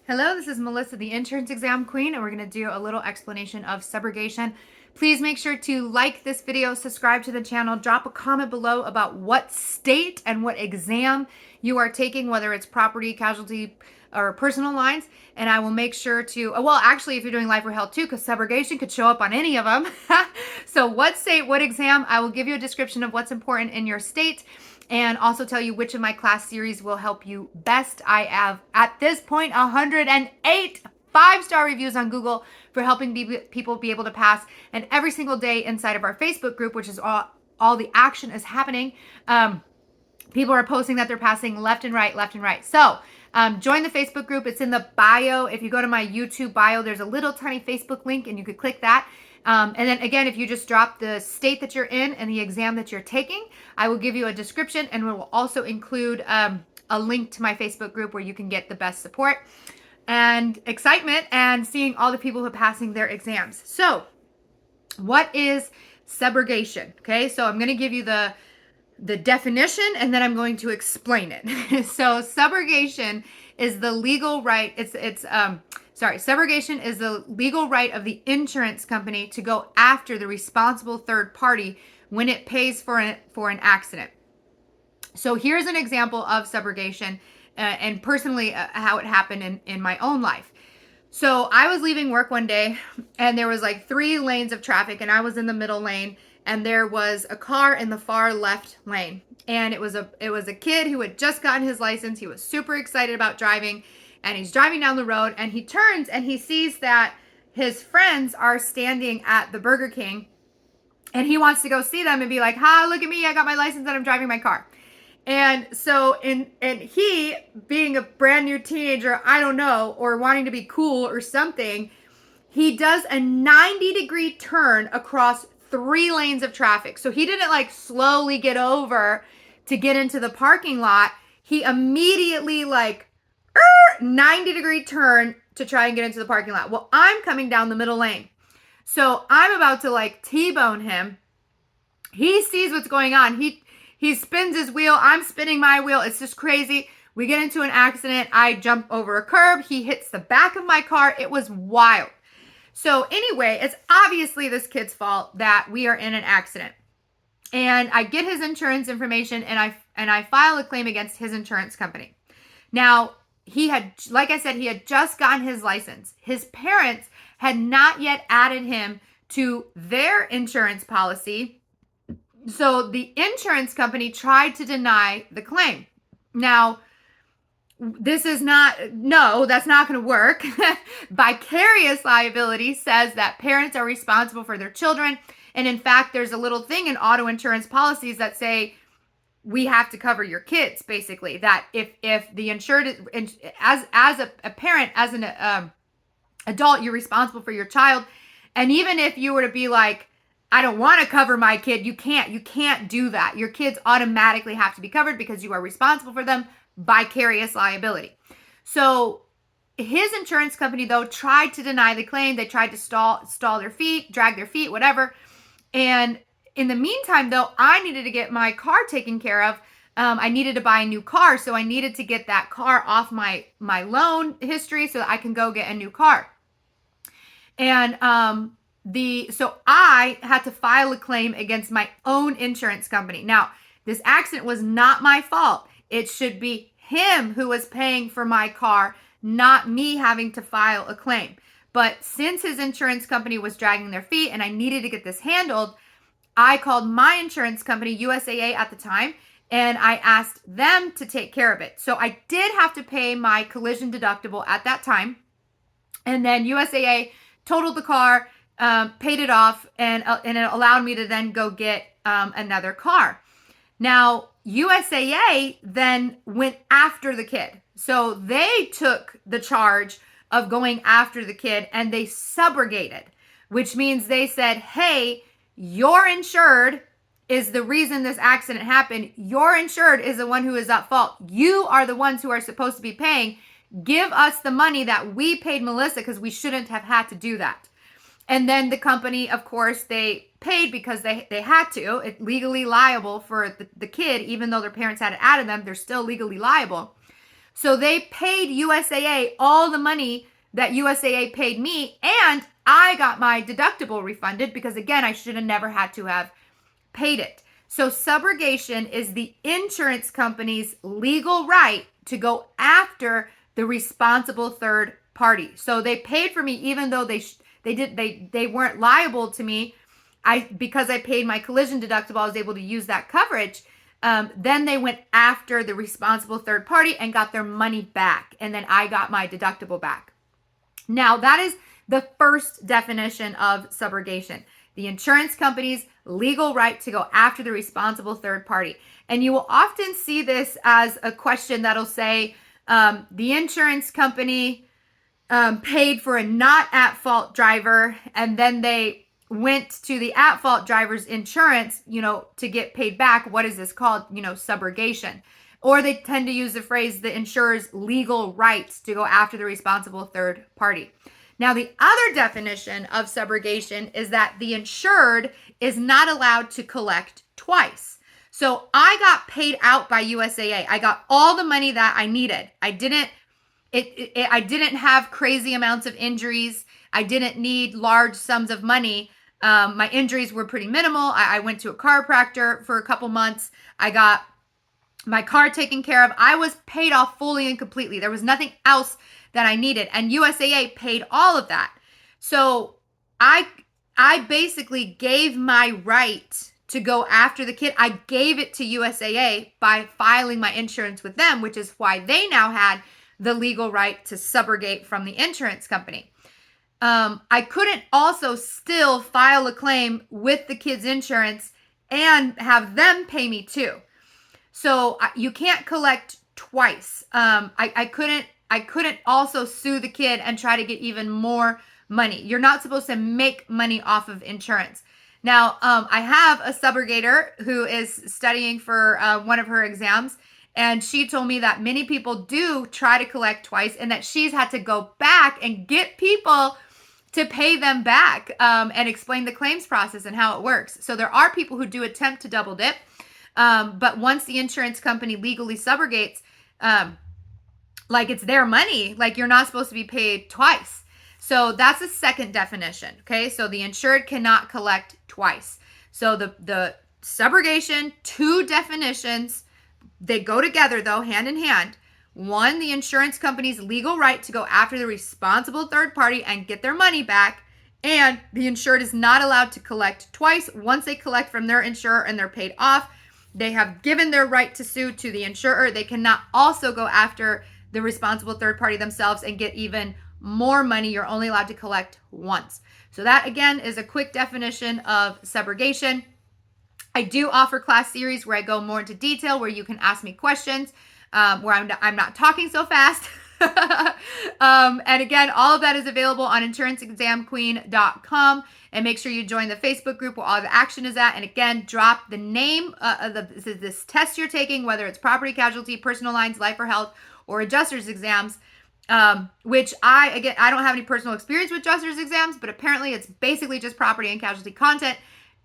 Hello, this is Melissa, the Insurance Exam Queen, and we're going to do a little explanation of subrogation. Please make sure to like this video, subscribe to the channel, drop a comment below about what state and what exam you are taking, whether it's property, casualty, or personal lines, and I will make sure to, well, actually, if you're doing life or health too, because subrogation could show up on any of them. So what state, what exam, I will give you a description of what's important in your state, and also tell you which of my class series will help you best. I have, at this point, 108 5-star reviews on Google for helping people be able to pass. And every single day inside of our Facebook group, which is all the action is happening, people are posting that they're passing left and right, left and right. So join the Facebook group. It's in the bio. If you go to my YouTube bio, there's a little tiny Facebook link and you could click that. And then again, if you just drop the state that you're in and the exam that you're taking, I will give you a description, and we will also include a link to my Facebook group where you can get the best support and excitement and seeing all the people who are passing their exams. So what is subrogation? Okay, so I'm going to give you the definition and then I'm going to explain it. So subrogation is the legal right. Subrogation is the legal right of the insurance company to go after the responsible third party when it pays for an accident. So here's an example of subrogation and personally how it happened in my own life. So I was leaving work one day and there was like 3 lanes of traffic and I was in the middle lane and there was a car in the far left lane. And it was a kid who had just gotten his license. He was super excited about driving. And he's driving down the road and he turns and he sees that his friends are standing at the Burger King and he wants to go see them and be like, "Ha, look at me, I got my license and I'm driving my car." And so and he, being a brand new teenager, I don't know, or wanting to be cool or something, he does a 90-degree turn across 3 lanes of traffic. So he didn't like slowly get over to get into the parking lot. He immediately 90-degree turn to try and get into the parking lot. Well, I'm coming down the middle lane. So I'm about to T-bone him. He sees what's going on. He spins his wheel. I'm spinning my wheel. It's just crazy. We get into an accident. I jump over a curb. He hits the back of my car. It was wild. So anyway, it's obviously this kid's fault that we are in an accident. And I get his insurance information and I file a claim against his insurance company. Now, he had, like I said, he had just gotten his license. His parents had not yet added him to their insurance policy. So the insurance company tried to deny the claim. Now, that's not going to work. Vicarious liability says that parents are responsible for their children. And in fact, there's a little thing in auto insurance policies that say, we have to cover your kids, basically. That if the insured, as a parent, as an adult, you're responsible for your child. And even if you were to be like, I don't want to cover my kid, you can't do that. Your kids automatically have to be covered because you are responsible for them. Vicarious liability. So his insurance company, though, tried to deny the claim. They tried to stall their feet, drag their feet, whatever. And in the meantime, though, I needed to get my car taken care of. I needed to buy a new car, so I needed to get that car off my loan history so that I can go get a new car. And so I had to file a claim against my own insurance company. Now, this accident was not my fault. It should be him who was paying for my car, not me having to file a claim. But since his insurance company was dragging their feet and I needed to get this handled, I called my insurance company, USAA at the time, and I asked them to take care of it. So I did have to pay my collision deductible at that time. And then USAA totaled the car, paid it off, and it allowed me to then go get another car. Now, USAA then went after the kid. So they took the charge of going after the kid and they subrogated, which means they said, hey, your insured is the reason this accident happened. Your insured is the one who is at fault. You are the ones who are supposed to be paying. Give us the money that we paid Melissa because we shouldn't have had to do that. And then the company, of course, they paid because they had to. It's legally liable for the kid, even though their parents had added them, they're still legally liable. So they paid USAA all the money that USAA paid me, and I got my deductible refunded because, again, I should have never had to have paid it. So subrogation is the insurance company's legal right to go after the responsible third party. So they paid for me even though they weren't liable to me. Because I paid my collision deductible, I was able to use that coverage. Then they went after the responsible third party and got their money back. And then I got my deductible back. Now, that is the first definition of subrogation. The insurance company's legal right to go after the responsible third party. And you will often see this as a question that'll say, the insurance company paid for a not at fault driver, and then they went to the at fault driver's insurance, to get paid back. What is this called? Subrogation. Or they tend to use the phrase the insurer's legal rights to go after the responsible third party. Now, the other definition of subrogation is that the insured is not allowed to collect twice. So I got paid out by USAA. I got all the money that I needed. I didn't have crazy amounts of injuries. I didn't need large sums of money. My injuries were pretty minimal. I went to a chiropractor for a couple months. I got my car taken care of. I was paid off fully and completely. There was nothing else that I needed. And USAA paid all of that. So I basically gave my right to go after the kid. I gave it to USAA by filing my insurance with them, which is why they now had the legal right to subrogate from the insurance company. I couldn't also still file a claim with the kid's insurance and have them pay me too. So you can't collect twice. I couldn't also sue the kid and try to get even more money. You're not supposed to make money off of insurance. Now, I have a subrogator who is studying for one of her exams, and she told me that many people do try to collect twice and that she's had to go back and get people to pay them back and explain the claims process and how it works. So there are people who do attempt to double dip. But once the insurance company legally subrogates, like it's their money, like you're not supposed to be paid twice. So that's a second definition. Okay. So the insured cannot collect twice. So the subrogation, two definitions, they go together though, hand in hand. One, the insurance company's legal right to go after the responsible third party and get their money back. And the insured is not allowed to collect twice. Once they collect from their insurer and they're paid off, they have given their right to sue to the insurer. They cannot also go after the responsible third party themselves and get even more money. You're only allowed to collect once. So that, again, is a quick definition of subrogation. I do offer class series where I go more into detail, where you can ask me questions, where I'm not talking so fast. And again, all of that is available on insuranceexamqueen.com. And make sure you join the Facebook group where all the action is at. And again, drop the name of this test you're taking, whether it's property, casualty, personal lines, life or health, or adjuster's exams, which I don't have any personal experience with adjuster's exams, but apparently it's basically just property and casualty content.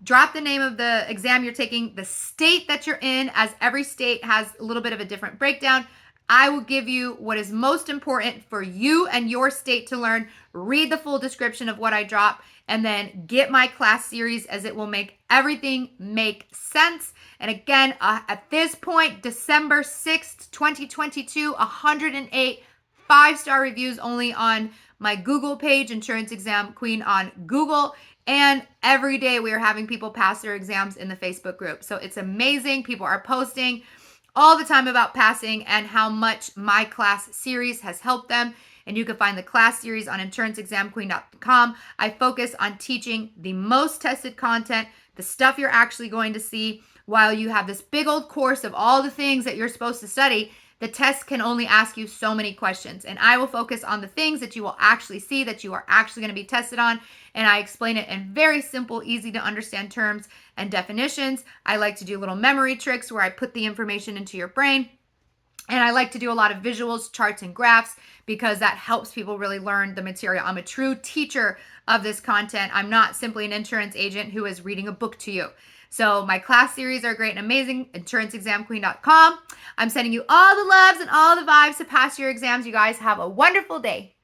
Drop the name of the exam you're taking, the state that you're in, as every state has a little bit of a different breakdown. I will give you what is most important for you and your state to learn. Read the full description of what I drop, and then get my class series, as it will make everything make sense. And again, at this point, December 6th, 2022, 108 5-star reviews only on my Google page, Insurance Exam Queen on Google. And every day we are having people pass their exams in the Facebook group. So it's amazing. People are posting all the time about passing and how much my class series has helped them. And you can find the class series on insuranceexamqueen.com. I focus on teaching the most tested content, the stuff you're actually going to see, while you have this big old course of all the things that you're supposed to study. The test can only ask you so many questions, and I will focus on the things that you will actually see, that you are actually going to be tested on, and I explain it in very simple, easy to understand terms and definitions. I like to do little memory tricks where I put the information into your brain, and I like to do a lot of visuals, charts, and graphs, because that helps people really learn the material. I'm a true teacher of this content. I'm not simply an insurance agent who is reading a book to you. So my class series are great and amazing. InsuranceExamQueen.com. I'm sending you all the loves and all the vibes to pass your exams. You guys have a wonderful day.